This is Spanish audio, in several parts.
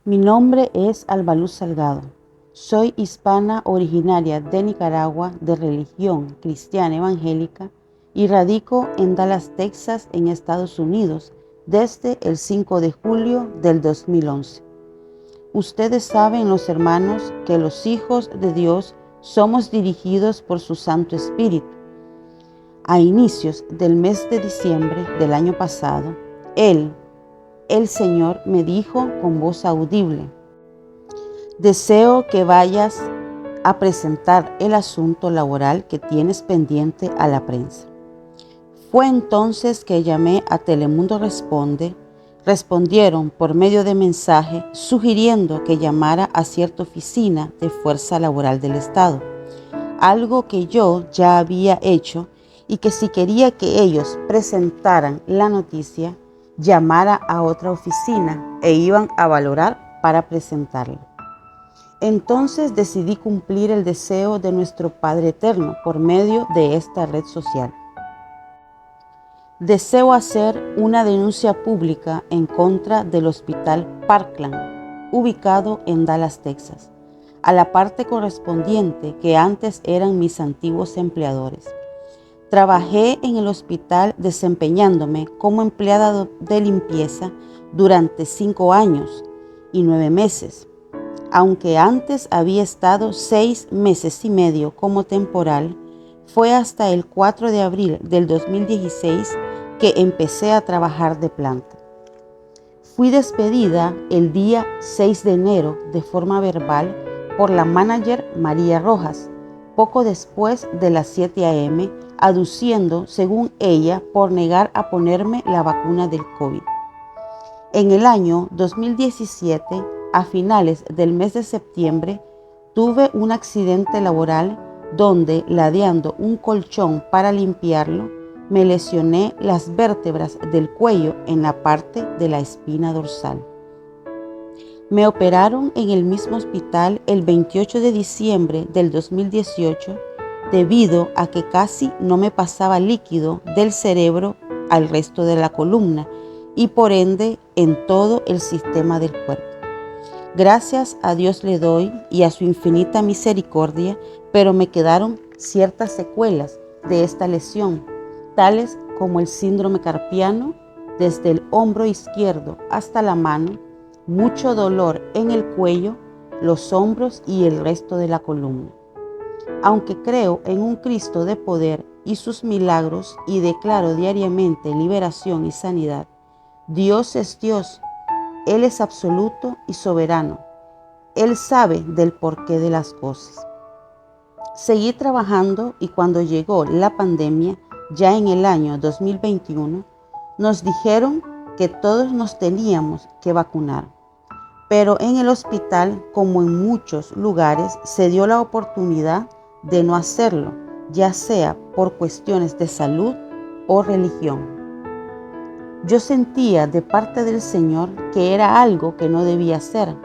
Mi nombre es Albaluz Salgado. Soy hispana originaria de Nicaragua, de religión cristiana evangélica, y radico en Dallas, Texas, en Estados Unidos, desde el 5 de julio del 2011. Ustedes saben, los hermanos, que los hijos de Dios somos dirigidos por su Santo Espíritu. A inicios del mes de diciembre del año pasado, el Señor me dijo con voz audible: deseo que vayas a presentar el asunto laboral que tienes pendiente a la prensa. Fue entonces que llamé a Telemundo Responde. Respondieron por medio de mensaje sugiriendo que llamara a cierta oficina de fuerza laboral del Estado, algo que yo ya había hecho, y que si quería que ellos presentaran la noticia, llamara a otra oficina e iban a valorar para presentarla. Entonces decidí cumplir el deseo de nuestro Padre Eterno por medio de esta red social. Deseo hacer una denuncia pública en contra del Hospital Parkland, ubicado en Dallas, Texas, a la parte correspondiente que antes eran mis antiguos empleadores. Trabajé en el hospital desempeñándome como empleada de limpieza durante 5 años y 9 meses. Aunque antes había estado 6 meses y medio como temporal, fue hasta el 4 de abril del 2016 que empecé a trabajar de planta. Fui despedida el día 6 de enero de forma verbal por la manager María Rojas, poco después de las 7 a.m., aduciendo, según ella, por negar a ponerme la vacuna del COVID. En el año 2017, a finales del mes de septiembre, tuve un accidente laboral donde, ladeando un colchón para limpiarlo, me lesioné las vértebras del cuello en la parte de la espina dorsal. Me operaron en el mismo hospital el 28 de diciembre del 2018 debido a que casi no me pasaba líquido del cerebro al resto de la columna y por ende en todo el sistema del cuerpo. Gracias a Dios le doy y a su infinita misericordia, pero me quedaron ciertas secuelas de esta lesión, tales como el síndrome carpiano, desde el hombro izquierdo hasta la mano, mucho dolor en el cuello, los hombros y el resto de la columna. Aunque creo en un Cristo de poder y sus milagros y declaro diariamente liberación y sanidad, Dios es Dios. Él es absoluto y soberano. Él sabe del porqué de las cosas. Seguí trabajando y cuando llegó la pandemia, ya en el año 2021, nos dijeron que todos nos teníamos que vacunar. Pero en el hospital, como en muchos lugares, se dio la oportunidad de no hacerlo, ya sea por cuestiones de salud o religión. Yo sentía de parte del Señor que era algo que no debía hacer.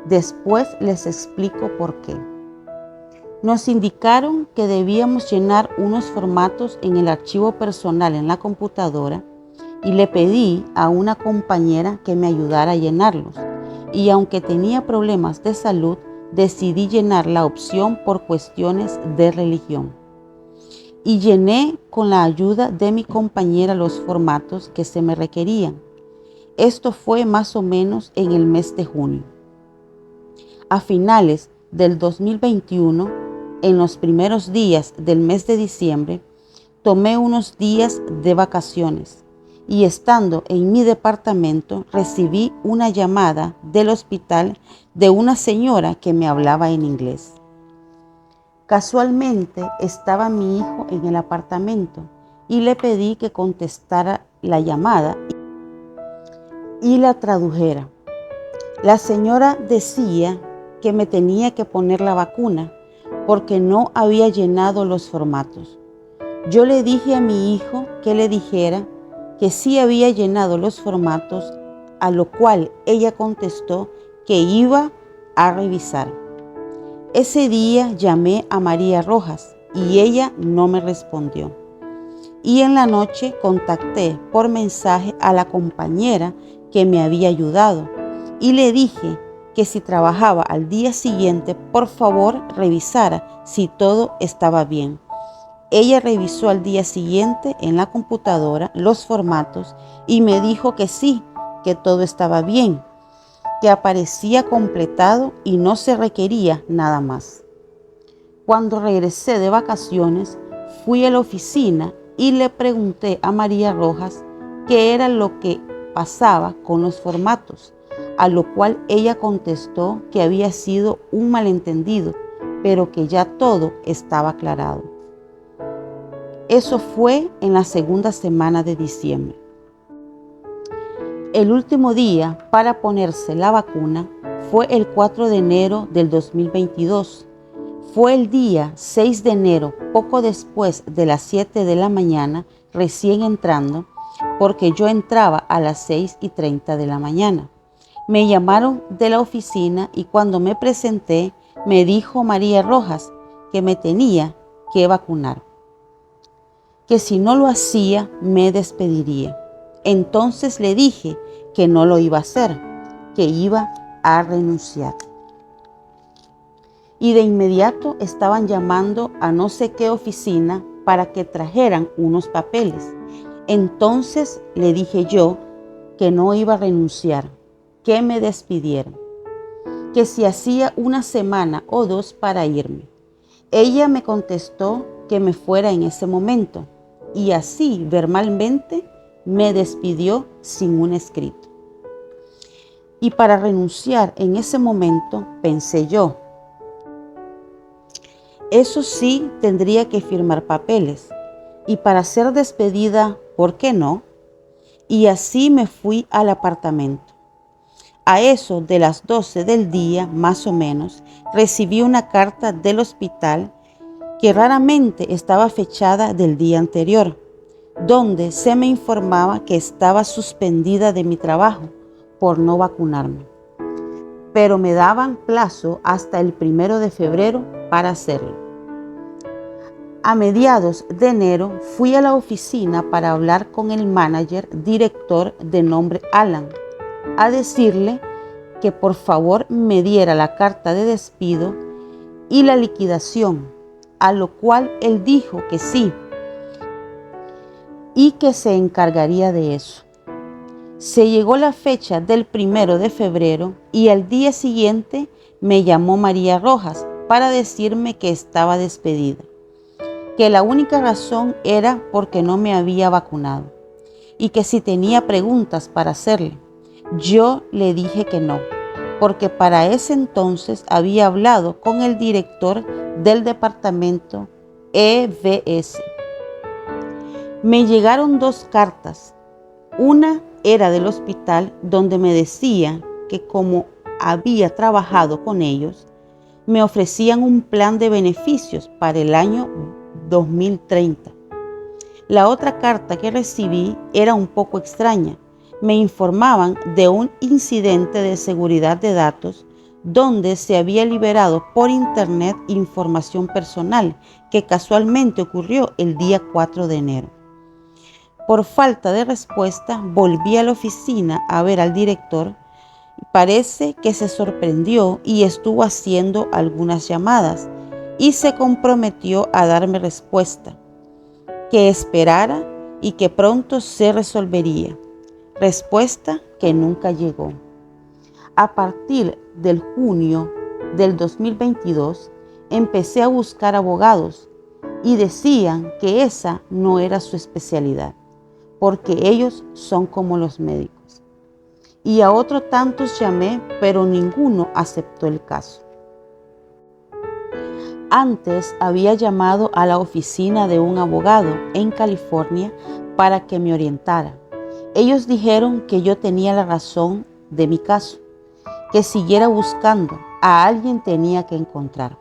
Después les explico por qué. Nos indicaron que debíamos llenar unos formatos en el archivo personal en la computadora y le pedí a una compañera que me ayudara a llenarlos. Y aunque tenía problemas de salud, decidí llenar la opción por cuestiones de religión. Y llené con la ayuda de mi compañera los formatos que se me requerían. Esto fue más o menos en el mes de junio. A finales del 2021, en los primeros días del mes de diciembre, tomé unos días de vacaciones y estando en mi departamento recibí una llamada del hospital de una señora que me hablaba en inglés. Casualmente estaba mi hijo en el apartamento y le pedí que contestara la llamada y la tradujera. La señora decía que me tenía que poner la vacuna porque no había llenado los formatos. Yo le dije a mi hijo que le dijera que sí había llenado los formatos, a lo cual ella contestó que iba a revisar. Ese día llamé a María Rojas y ella no me respondió. Y en la noche contacté por mensaje a la compañera que me había ayudado y le dije que si trabajaba al día siguiente, por favor revisara si todo estaba bien. Ella revisó al día siguiente en la computadora los formatos y me dijo que sí, que todo estaba bien, que aparecía completado y no se requería nada más. Cuando regresé de vacaciones, fui a la oficina y le pregunté a María Rojas qué era lo que pasaba con los formatos, a lo cual ella contestó que había sido un malentendido, pero que ya todo estaba aclarado. Eso fue en la segunda semana de diciembre. El último día para ponerse la vacuna fue el 4 de enero del 2022. Fue el día 6 de enero, poco después de las 7 de la mañana, recién entrando, porque yo entraba a las 6:30 de la mañana. Me llamaron de la oficina y cuando me presenté, me dijo María Rojas que me tenía que vacunar, que si no lo hacía me despediría. Entonces le dije que no lo iba a hacer, que iba a renunciar. Y de inmediato estaban llamando a no sé qué oficina para que trajeran unos papeles. Entonces le dije yo que no iba a renunciar, que me despidieran, que si hacía una semana o 2 para irme. Ella me contestó que me fuera en ese momento y así verbalmente me despidió sin un escrito. Y para renunciar en ese momento pensé yo, eso sí tendría que firmar papeles y para ser despedida, ¿por qué no? Y así me fui al apartamento. A eso de las 12 del día, más o menos, recibí una carta del hospital que raramente estaba fechada del día anterior, donde se me informaba que estaba suspendida de mi trabajo por no vacunarme, pero me daban plazo hasta el 1 de febrero para hacerlo. A mediados de enero fui a la oficina para hablar con el director de nombre Alan, a decirle que por favor me diera la carta de despido y la liquidación, a lo cual él dijo que sí y que se encargaría de eso. Se llegó la fecha del 1 de febrero y al día siguiente me llamó María Rojas para decirme que estaba despedida, que la única razón era porque no me había vacunado y que si tenía preguntas para hacerle. Yo le dije que no, porque para ese entonces había hablado con el director del departamento EVS. Me llegaron 2 cartas. Una era del hospital donde me decía que como había trabajado con ellos, me ofrecían un plan de beneficios para el año 2030. La otra carta que recibí era un poco extraña. Me informaban de un incidente de seguridad de datos donde se había liberado por internet información personal que casualmente ocurrió el día 4 de enero. Por falta de respuesta, volví a la oficina a ver al director. Parece que se sorprendió y estuvo haciendo algunas llamadas y se comprometió a darme respuesta, que esperara y que pronto se resolvería. Respuesta que nunca llegó. A partir del junio del 2022 empecé a buscar abogados y decían que esa no era su especialidad, porque ellos son como los médicos. Y a otros tantos llamé, pero ninguno aceptó el caso. Antes había llamado a la oficina de un abogado en California para que me orientara. Ellos dijeron que yo tenía la razón de mi caso, que siguiera buscando, a alguien tenía que encontrar.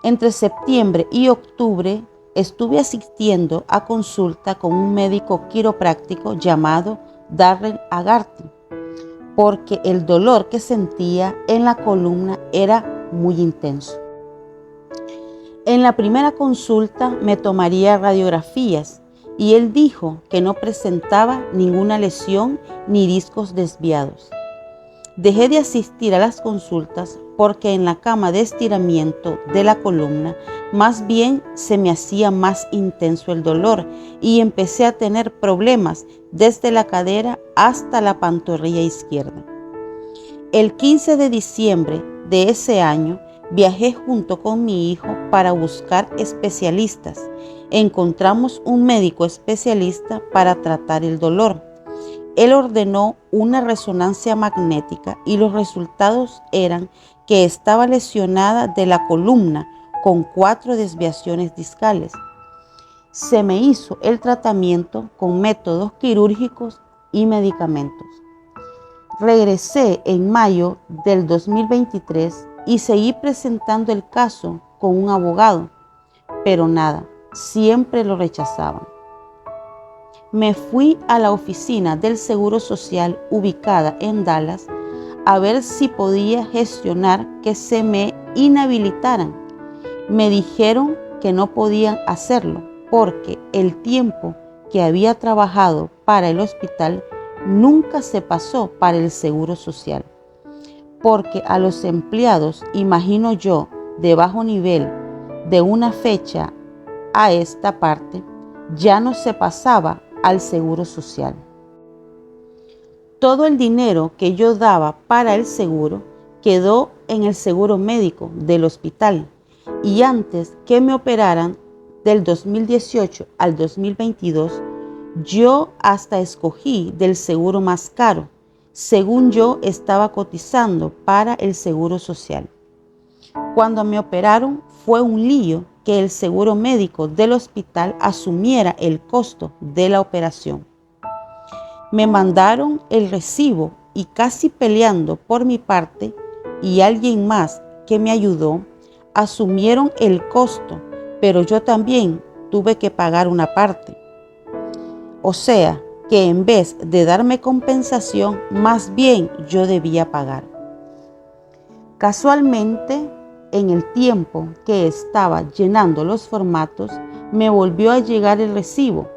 Entre septiembre y octubre estuve asistiendo a consulta con un médico quiropráctico llamado Darren Agarty, porque el dolor que sentía en la columna era muy intenso. En la primera consulta me tomaría radiografías y él dijo que no presentaba ninguna lesión ni discos desviados. Dejé de asistir a las consultas porque en la cama de estiramiento de la columna más bien se me hacía más intenso el dolor y empecé a tener problemas desde la cadera hasta la pantorrilla izquierda. El 15 de diciembre de ese año viajé junto con mi hijo para buscar especialistas. Encontramos un médico especialista para tratar el dolor. Él ordenó una resonancia magnética y los resultados eran que estaba lesionada de la columna con 4 desviaciones discales. Se me hizo el tratamiento con métodos quirúrgicos y medicamentos. Regresé en mayo del 2023 y seguí presentando el caso con un abogado, pero nada, siempre lo rechazaban. Me fui a la oficina del Seguro Social ubicada en Dallas a ver si podía gestionar que se me inhabilitaran. Me dijeron que no podían hacerlo porque el tiempo que había trabajado para el hospital nunca se pasó para el Seguro Social. Porque a los empleados, imagino yo, de bajo nivel, de una fecha a esta parte, ya no se pasaba al Seguro Social. Todo el dinero que yo daba para el seguro quedó en el seguro médico del hospital y antes que me operaran del 2018 al 2022, yo hasta escogí del seguro más caro, según yo estaba cotizando para el Seguro Social. Cuando me operaron fue un lío que el seguro médico del hospital asumiera el costo de la operación. Me mandaron el recibo y casi peleando por mi parte y alguien más que me ayudó, asumieron el costo, pero yo también tuve que pagar una parte. O sea, que en vez de darme compensación, más bien yo debía pagar. Casualmente, en el tiempo que estaba llenando los formatos, me volvió a llegar el recibo,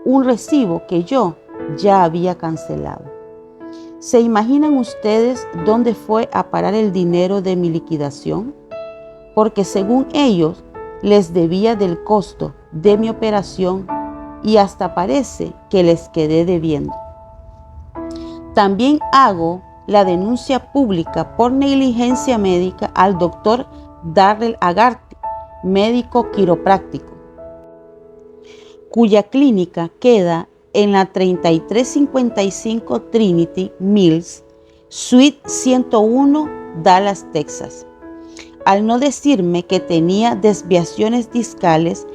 un recibo que yo ya había cancelado. ¿Se imaginan ustedes dónde fue a parar el dinero de mi liquidación? Porque según ellos, les debía del costo de mi operación y hasta parece que les quedé debiendo. También hago la denuncia pública por negligencia médica al doctor Darrell Agarte, médico quiropráctico, cuya clínica queda en la 3355 Trinity Mills, Suite 101, Dallas, Texas. Al no decirme que tenía desviaciones discales,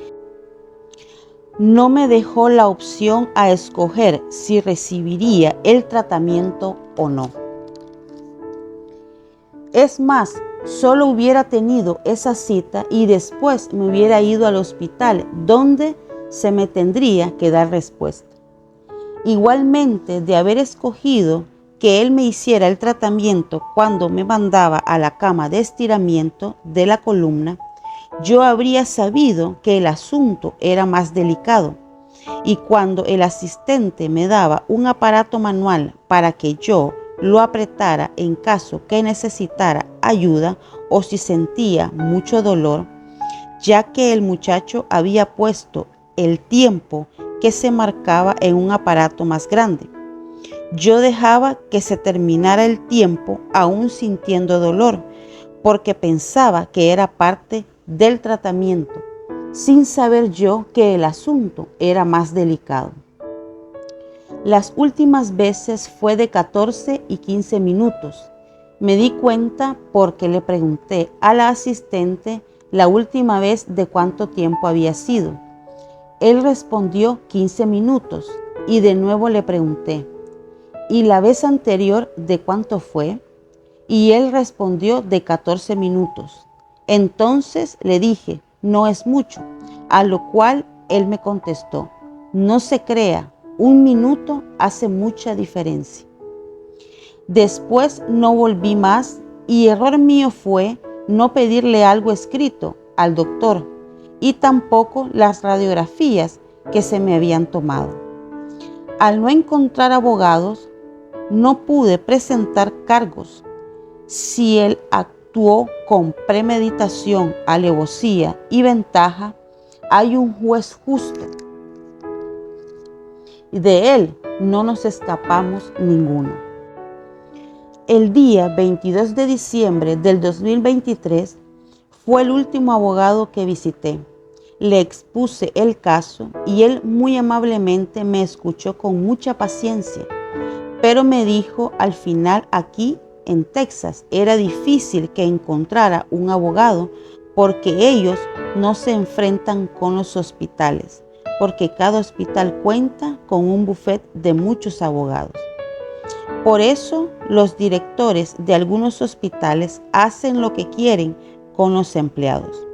no me dejó la opción a escoger si recibiría el tratamiento o no. Es más, solo hubiera tenido esa cita y después me hubiera ido al hospital donde se me tendría que dar respuesta. Igualmente, de haber escogido que él me hiciera el tratamiento cuando me mandaba a la cama de estiramiento de la columna, yo habría sabido que el asunto era más delicado. Y cuando el asistente me daba un aparato manual para que yo lo apretara en caso que necesitara ayuda o si sentía mucho dolor, ya que el muchacho había puesto el tiempo que se marcaba en un aparato más grande. Yo dejaba que se terminara el tiempo aún sintiendo dolor, porque pensaba que era parte del tratamiento, sin saber yo que el asunto era más delicado. Las últimas veces fue de 14 y 15 minutos. Me di cuenta porque le pregunté a la asistente la última vez de cuánto tiempo había sido. Él respondió 15 minutos y de nuevo le pregunté, ¿y la vez anterior de cuánto fue? Y él respondió de 14 minutos. Entonces le dije, no es mucho, a lo cual él me contestó, no se crea, 1 minuto hace mucha diferencia. Después no volví más y error mío fue no pedirle algo escrito al doctor y tampoco las radiografías que se me habían tomado. Al no encontrar abogados, no pude presentar cargos. Si él actuó con premeditación, alevosía y ventaja, hay un juez justo. Y de él no nos escapamos ninguno. El día 22 de diciembre del 2023 fue el último abogado que visité. Le expuse el caso y él muy amablemente me escuchó con mucha paciencia, pero me dijo al final aquí en Texas era difícil que encontrara un abogado porque ellos no se enfrentan con los hospitales, porque cada hospital cuenta con un bufete de muchos abogados. Por eso los directores de algunos hospitales hacen lo que quieren con los empleados.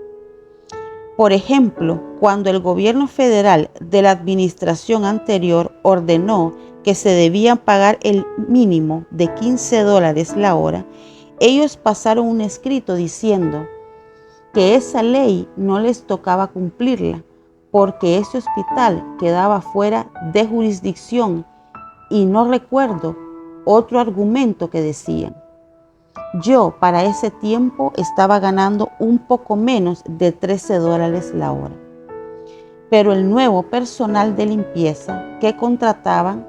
Por ejemplo, cuando el gobierno federal de la administración anterior ordenó que se debían pagar el mínimo de $15 la hora, ellos pasaron un escrito diciendo que esa ley no les tocaba cumplirla porque ese hospital quedaba fuera de jurisdicción y no recuerdo otro argumento que decían. Yo para ese tiempo estaba ganando un poco menos de $13 la hora. Pero el nuevo personal de limpieza que contrataban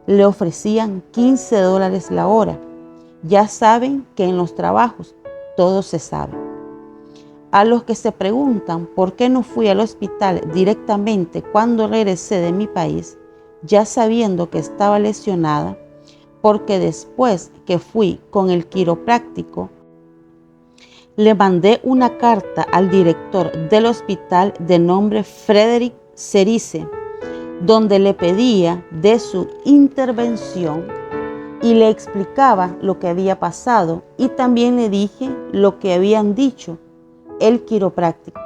le ofrecían $15 la hora. Ya saben que en los trabajos todo se sabe. A los que se preguntan por qué no fui al hospital directamente cuando regresé de mi país, ya sabiendo que estaba lesionada, porque después que fui con el quiropráctico, le mandé una carta al director del hospital de nombre Frederick Cerice, donde le pedía de su intervención y le explicaba lo que había pasado y también le dije lo que habían dicho el quiropráctico,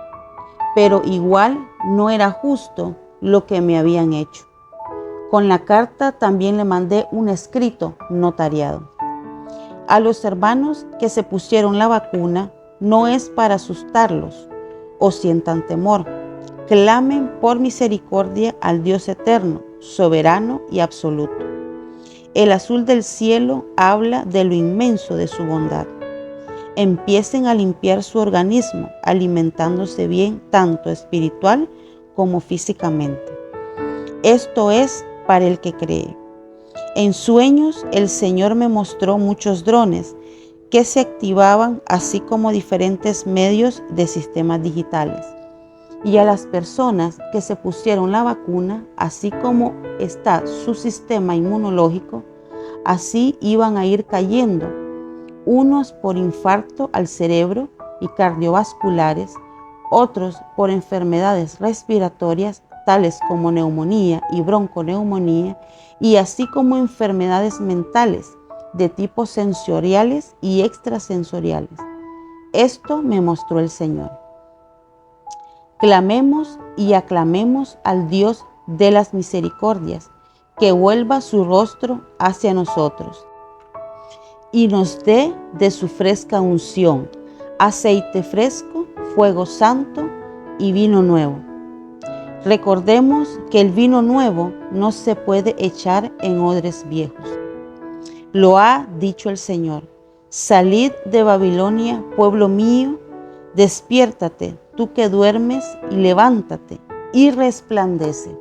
pero igual no era justo lo que me habían hecho. Con la carta también le mandé un escrito notariado. A los hermanos que se pusieron la vacuna, no es para asustarlos o sientan temor. Clamen por misericordia al Dios eterno, soberano y absoluto. El azul del cielo habla de lo inmenso de su bondad. Empiecen a limpiar su organismo, alimentándose bien tanto espiritual como físicamente. Esto es para el que cree. En sueños el Señor me mostró muchos drones que se activaban, así como diferentes medios de sistemas digitales. Y a las personas que se pusieron la vacuna, así como está su sistema inmunológico, así iban a ir cayendo, unos por infarto al cerebro y cardiovasculares, otros por enfermedades respiratorias tales como neumonía y bronconeumonía, y así como enfermedades mentales de tipo sensoriales y extrasensoriales. Esto me mostró el Señor. Clamemos y aclamemos al Dios de las misericordias, que vuelva su rostro hacia nosotros y nos dé de su fresca unción, aceite fresco, fuego santo y vino nuevo. Recordemos que el vino nuevo no se puede echar en odres viejos. Lo ha dicho el Señor. Salid de Babilonia, pueblo mío, despiértate, tú que duermes, y levántate y resplandece,